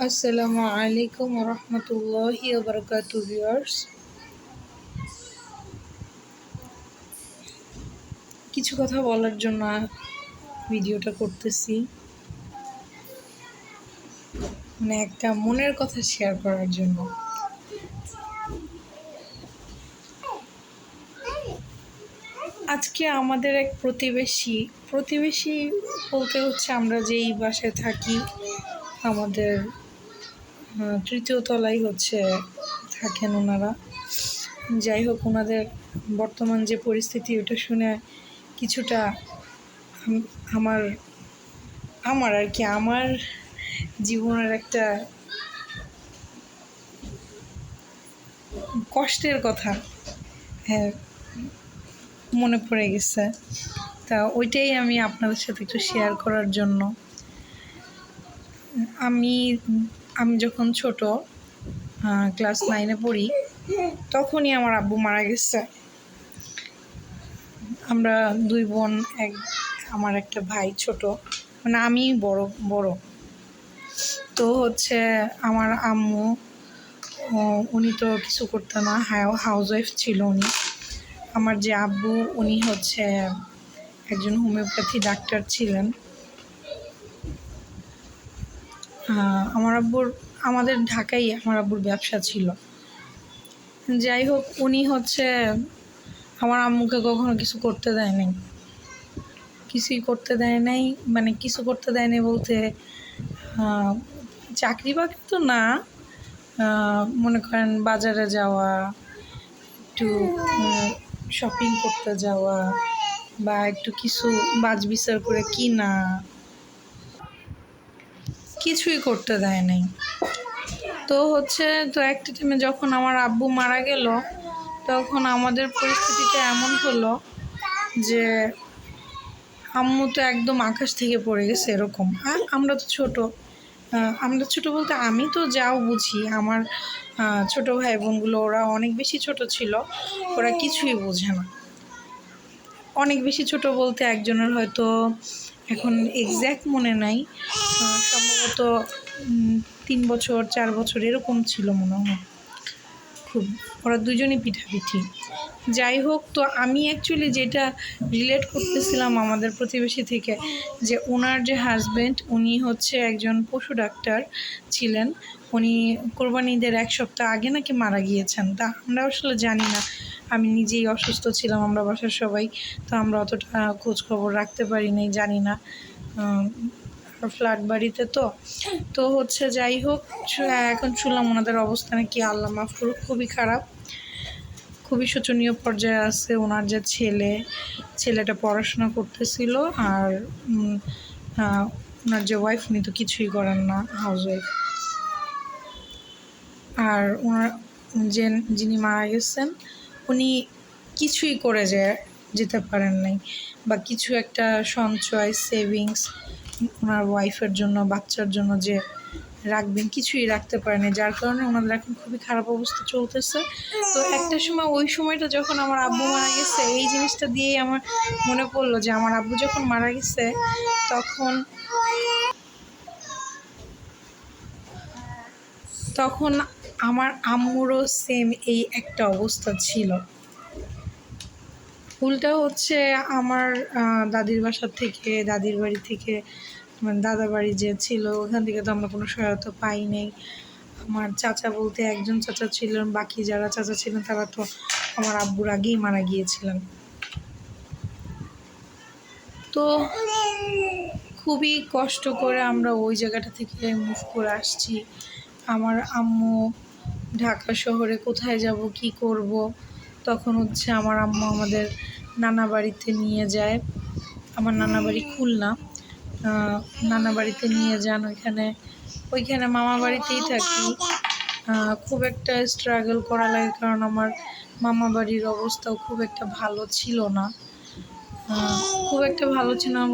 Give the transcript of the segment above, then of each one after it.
আসসালামু আলাইকুম রহমতুল্লাহি ওবরাকাতু ভিউয়ার্স, কিছু কথা বলার জন্য ভিডিওটা করতেছি। একটা মনের কথা শেয়ার করার জন্য। আজকে আমাদের এক প্রতিবেশী বলতে হচ্ছে আমরা যেই বাসায় থাকি, আমাদের তৃতীয় তলায় থাকেন ওনারা। যাই হোক, ওনাদের বর্তমান যে পরিস্থিতি ওটা শুনে কিছুটা আমার আমার জীবনের একটা কষ্টের কথা মনে পড়ে গেছে। তা ওইটাই আমি আপনাদের সাথে একটু শেয়ার করার জন্য। আমি যখন ছোট ক্লাস 9-এ পড়ি, তখনই আমার আব্বু মারা গেছে। আমরা 2 বোন, আমার একটা ভাই ছোট, মানে আমি বড়। তো আমার আম্মু, উনি তো কিছু করতো না, হাউস ওয়াইফ ছিল উনি। আমার যে আব্বু, উনি একজন হোমিওপ্যাথি ডাক্তার ছিলেন। আমাদের ঢাকায় আমার আব্বুর ব্যবসা ছিল। যাই হোক, উনি আমার আম্মুকে কখনো কিছু করতে দেয় নাই। মানে কিছু করতে দেয় নাই বলতে, চাকরি বাকরি তো না, মনে করেন বাজারে যাওয়া, একটু শপিং করতে যাওয়া, বা একটু কিছু বাজবিচার করে কিনা, কিছুই করতে দেয় নাই। তো একটা টাইমে যখন আমার আব্বু মারা গেল, তখন আমাদের পরিস্থিতিটা এমন হলো যে আম্মু তো একদম আকাশ থেকে পড়ে গেছে এরকম। আর আমরা ছোট বলতে আমি তো যাও বুঝি, আমার ছোট ভাই বোনগুলো ওরা অনেক বেশি ছোট ছিল, ওরা কিছুই বোঝে না। অনেক বেশি ছোট বলতে একজনের হয়তো এখন এক্স্যাক্ট মনে নাই, সম্ভবত 3 বছর 4 বছর এরকম ছিল মনে হয়। ওরা দুজনই পিঠাপিঠি। যাই হোক, তো আমি অ্যাকচুয়ালি যেটা রিলেট করতেছিলাম আমাদের প্রতিবেশী থেকে, যে ওনার যে হাজব্যান্ড, উনি একজন পশু ডাক্তার ছিলেন। উনি কোরবানি ঈদের 1 সপ্তাহ আগে নাকি মারা গিয়েছেন। তা আমরা আসলে জানি না, আমি নিজেই অসুস্থ ছিলাম, আমরা বাসার সবাই, তো আমরা অতটা খোঁজ খবর রাখতে পারি নাই, জানি না। ফ্ল্যাট বাড়িতে তো যাই হোক, এখন শুনলাম ওনাদের অবস্থা নাকি আল্লাহ মাফ করুক খুবই খারাপ, খুবই শোচনীয় পর্যায়ে আছে। ওনার যে ছেলেটা পড়াশোনা করতেছিল, আর ওনার যে ওয়াইফ, উনি তো কিছুই করেন না, হাউস ওয়াইফ। আর ওনার যিনি মারা গেছেন, উনি কিছুই করে যেতে পারেন নাই, বা কিছু একটা সঞ্চয় সেভিংস ওনার ওয়াইফের জন্য, বাচ্চার জন্য যে রাখবেন, কিছুই রাখতে পারেনি, যার কারণে ওনাদের এখন খুবই খারাপ অবস্থা চলতেছে। তো একটা সময়, ওই সময়টা যখন আমার আব্বু মারা গেছে, এই জিনিসটা দিয়েই আমার মনে পড়লো যে আমার আব্বু যখন মারা গেছে, তখন আমার আম্মুরও সেম এই একটা অবস্থা ছিল। উল্টা আমার দাদির বাড়ি থেকে, মানে দাদা বাড়ি যে ছিল, ওখান থেকে তো আমরা কোনো সহায়তা পাই নাই। আমার চাচা বলতে একজন চাচা ছিলেন, বাকি যারা চাচা ছিলেন তারা তো আমার আব্বুর আগেই মারা গিয়েছিলেন। তো খুবই কষ্ট করে আমরা ওই জায়গাটা থেকে মুভ করে আসছি। আমার আম্মু ঢাকা শহরে কোথায় যাব, কি করব, তখন আমার আম্মু আমাদের নানা বাড়িতে নিয়ে যায়। আমার নানা বাড়ি খুলনা। নানা বাড়িতে নিয়ে যান, ওইখানে মামা বাড়িতেই থাকি। খুব একটা স্ট্রাগল করা লাগে, কারণ আমার মামা বাড়ির অবস্থাও খুব একটা ভালো ছিল না।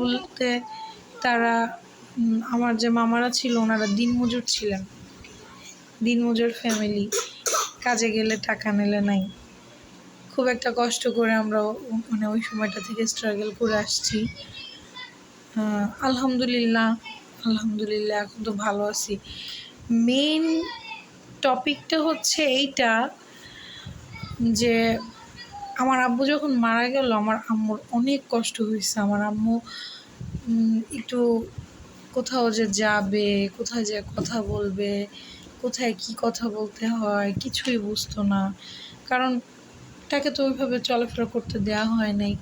বলতে, তারা আমার যে মামারা ছিল, ওনারা দিনমজুর ছিলেন, দিনমজুর ফ্যামিলি, কাজে গেলে টাকা নিলে নাই। খুব একটা কষ্ট করে আমরা ওই সময়টা থেকে স্ট্রাগল করে আসছি। আলহামদুলিল্লাহ এখন তো ভালো আছি। মেইন টপিকটা হচ্ছে এইটা যে আমার আব্বু যখন মারা গেল আমার আম্মুর অনেক কষ্ট হয়েছে। আমার আম্মু একটু কোথাও যে যাবে, কোথায় যে কথা বলবে, কোথায় কি কথা বলতে হয় কিছুই বুঝতো না। কারণ তাকে তো ওইভাবে চলাফেরা করতে দেওয়া হয় নাই।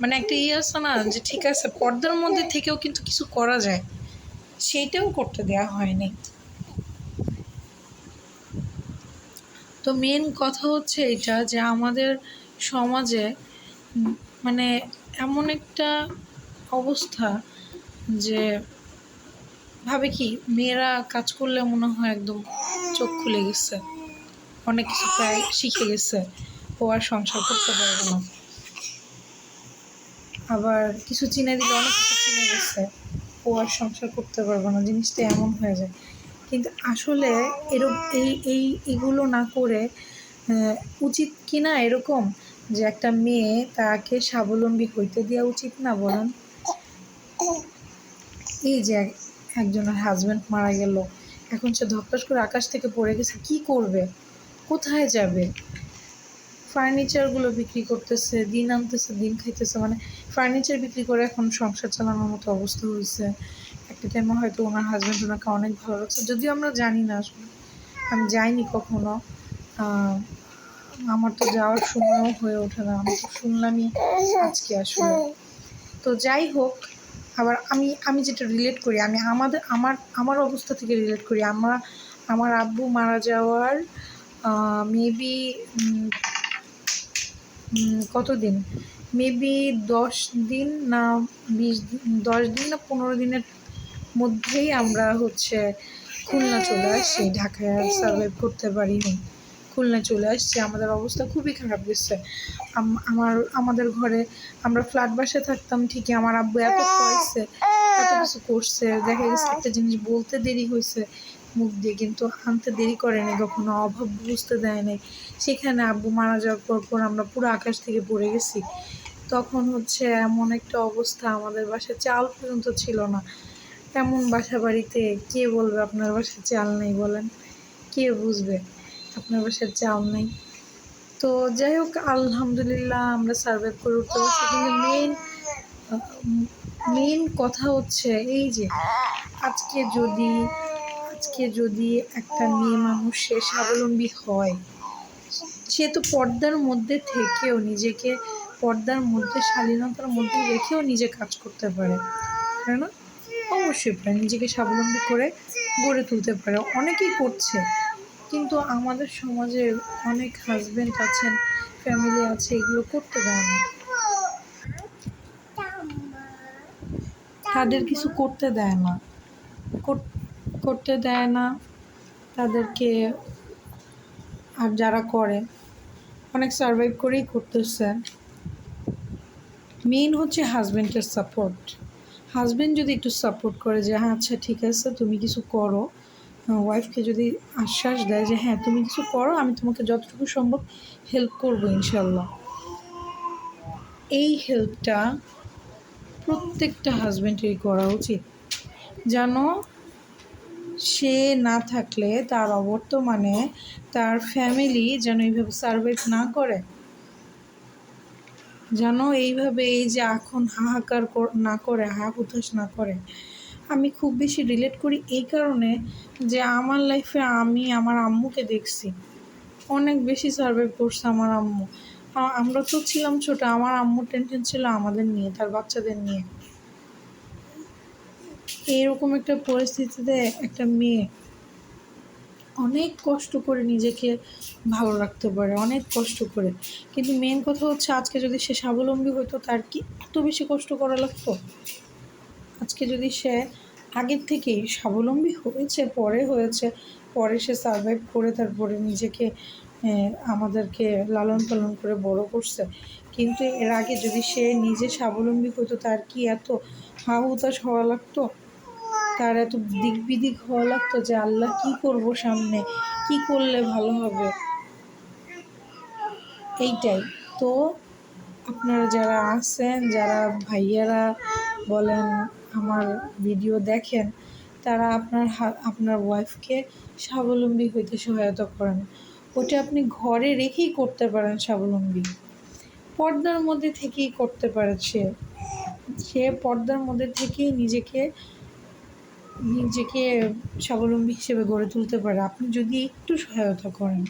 মানে একটা আছে না যে ঠিক আছে পর্দার মধ্যে থেকেও কিন্তু কিছু করা যায়, সেইটাও করতে দেওয়া হয় নাই। তো মেন কথা হচ্ছে এটা যে আমাদের সমাজে মানে এমন একটা অবস্থা যে ভাবে কি মেয়েরা কাজ করলে মনে হয় একদম চোখ খুলে গেছে, অনেক কিছু প্রায় শিখে গেছে, ও আর সংসার করতে পারবে না। আবার কিছু চিনে দিলে অনেক কিছু চিনে গেছে, ও আর সংসার করতে পারবে না, জিনিসটা এমন হয়ে যায়। কিন্তু আসলে এগুলো না করে উচিত কি না এরকম যে একটা মেয়ে তাকে স্বাবলম্বী হইতে দেওয়া উচিত না বলেন? এই যে একজনের হাজব্যান্ড মারা গেল, এখন সে ধপাস করে আকাশ থেকে পড়ে গেছে, কি করবে, কোথায় যাবে? ফার্নিচারগুলো বিক্রি করতেছে, দিন আনতেছে দিন খাইতেছে, মানে ফার্নিচার বিক্রি করে এখন সংসার চালানোর মতো অবস্থা হয়েছে। একটা টাইমে হয়তো ওনার হাজব্যান্ড ওনাকে অনেক ভালো লাগছে, যদিও আমরা জানি না, আসলে আমি যাইনি কখনো, আমার তো যাওয়ার সময়ও হয়ে ওঠে না, আমি তো শুনলামই আজকে আসলে। তো যাই হোক, আবার আমি যেটা রিলেট করি, আমি আমার অবস্থা থেকে রিলেট করি। আমার আব্বু মারা যাওয়ার মেবি কতদিন, মেবি 10 দিন না 20 দিন, 10 দিন না 15 দিনের মধ্যেই আমরা খুলনা চলে আসছি। ঢাকায় আর সার্ভাইভ করতে পারিনি, খুলনা চলে আসছি। আমাদের অবস্থা খুবই খারাপ গেছে। আমাদের ঘরে আমরা ফ্ল্যাট বাসায় থাকতাম ঠিকই, আমার আব্বু এত খাওয়াইছে, এত কিছু করছে, দেখা গেছে একটা জিনিস বলতে দেরি হয়েছে মুখ দিয়ে, কিন্তু আনতে দেরি করেনি কখনো, অভাব বুঝতে দেয় নাই। সেখানে আব্বু মারা যাওয়ার পর আমরা পুরো আকাশ থেকে পড়ে গেছি। তখন এমন একটা অবস্থা, আমাদের বাসায় চাল পর্যন্ত ছিল না। এমন বাসা বাড়িতে কে বলবে আপনার বাসায় চাল নেই, বলেন? কে বুঝবে আপনার বাসায় চাল নেই? তো যাই হোক, আলহামদুলিল্লাহ আমরা সার্ভাইভ করে উঠতে পারছি। কিন্তু মেইন কথা হচ্ছে এই যে আজকে যদি একটা মেয়ে মানুষ সে স্বাবলম্বী হয়, সে তো পর্দার মধ্যে থেকেও নিজেকে, পর্দার মধ্যে শালীনতার মধ্যে রেখেও নিজে কাজ করতে পারে, তাই না? অবশ্যই পারে, নিজেকে স্বাবলম্বী করে গড়ে তুলতে পারে, অনেকেই করছে। কিন্তু আমাদের সমাজে অনেক হাজবেন্ড আছেন, ফ্যামিলি আছে, এগুলো করতে দেয় না, তাদের কিছু করতে দেয় না, করতে দেয় না তাদেরকে। আর যারা করে অনেক সার্ভাইভ করেই করতেছে। মেইন হচ্ছে হাজব্যান্ডের সাপোর্ট। হাজব্যান্ড যদি একটু সাপোর্ট করে যে হ্যাঁ আচ্ছা ঠিক আছে তুমি কিছু করো, ওয়াইফকে যদি আশ্বাস দেয় যে হ্যাঁ তুমি কিছু করো, আমি তোমাকে যতটুকু সম্ভব হেল্প করবো ইনশাল্লাহ, এই হেল্পটা প্রত্যেকটা হাজব্যান্ডেরই করা উচিত। যেন সে না থাকলে তার অবর্তমানে তার ফ্যামিলি যেন এইভাবে সার্ভাইভ না করে, যেন এইভাবে এই যে এখন হাহাকার না করে, হুতাশ না করে। আমি খুব বেশি রিলেট করি এই কারণে যে আমার লাইফে আমি আমার আম্মুকে দেখছি, অনেক বেশি সার্ভাইভ করছে আমার আম্মু। আমরা তো ছিলাম ছোট, আমার আম্মুর টেনশন ছিল আমাদের নিয়ে, তার বাচ্চাদের নিয়ে। এইরকম একটা পরিস্থিতিতে একটা মেয়ে অনেক কষ্ট করে নিজেকে ভালো রাখতে পারে, অনেক কষ্ট করে। কিন্তু মেন কথা হচ্ছে আজকে যদি সে স্বাবলম্বী হতো, তার কি এত বেশি কষ্ট করা লাগতো? আজকে যদি সে আগের থেকেই স্বাবলম্বী হয়েছে, পরে সে সার্ভাইভ করে তারপরে নিজেকে আমাদেরকে লালন পালন করে বড় করছে। কিন্তু এর আগে যদি সে নিজে স্বাবলম্বী হতো, তার কি এত হুতাশ হওয়া লাগতো? তার এত দিক বিদিক হওয়া লাগতো যে আল্লাহ কি করব, সামনে কি করলে ভালো হবে? এইটাই তো। আপনারা যারা আছেন, যারা ভাইয়ারা বলেন আমার ভিডিও দেখেন, তারা আপনার ওয়াইফকে স্বাবলম্বী হইতে সহায়তা করেন। ওটা আপনি ঘরে রেখেই করতে পারেন স্বাবলম্বী, পর্দার মধ্যে থেকেই করতে পারে। সে পর্দার মধ্যে থেকেই নিজেকে নিজেকে স্বাবলম্বী হিসেবে গড়ে তুলতে পারে। আপনি যদি একটু সহায়তা করেন,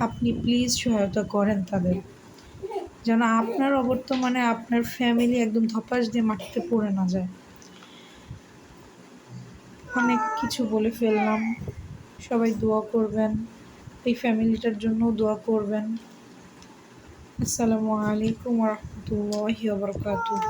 আপনি প্লিজ সহায়তা করেন তাদের, যেন আপনার অবর্তমানে আপনার ফ্যামিলি একদম ধপাস দিয়ে মাটিতে পড়ে না যায়। অনেক কিছু বলে ফেললাম, সবাই দোয়া করবেন, এই ফ্যামিলিটার জন্যও দোয়া করবেন। আসসালামু আলাইকুম ওয়া রাহমাতুল্লাহি ওয়া বারাকাতুহু।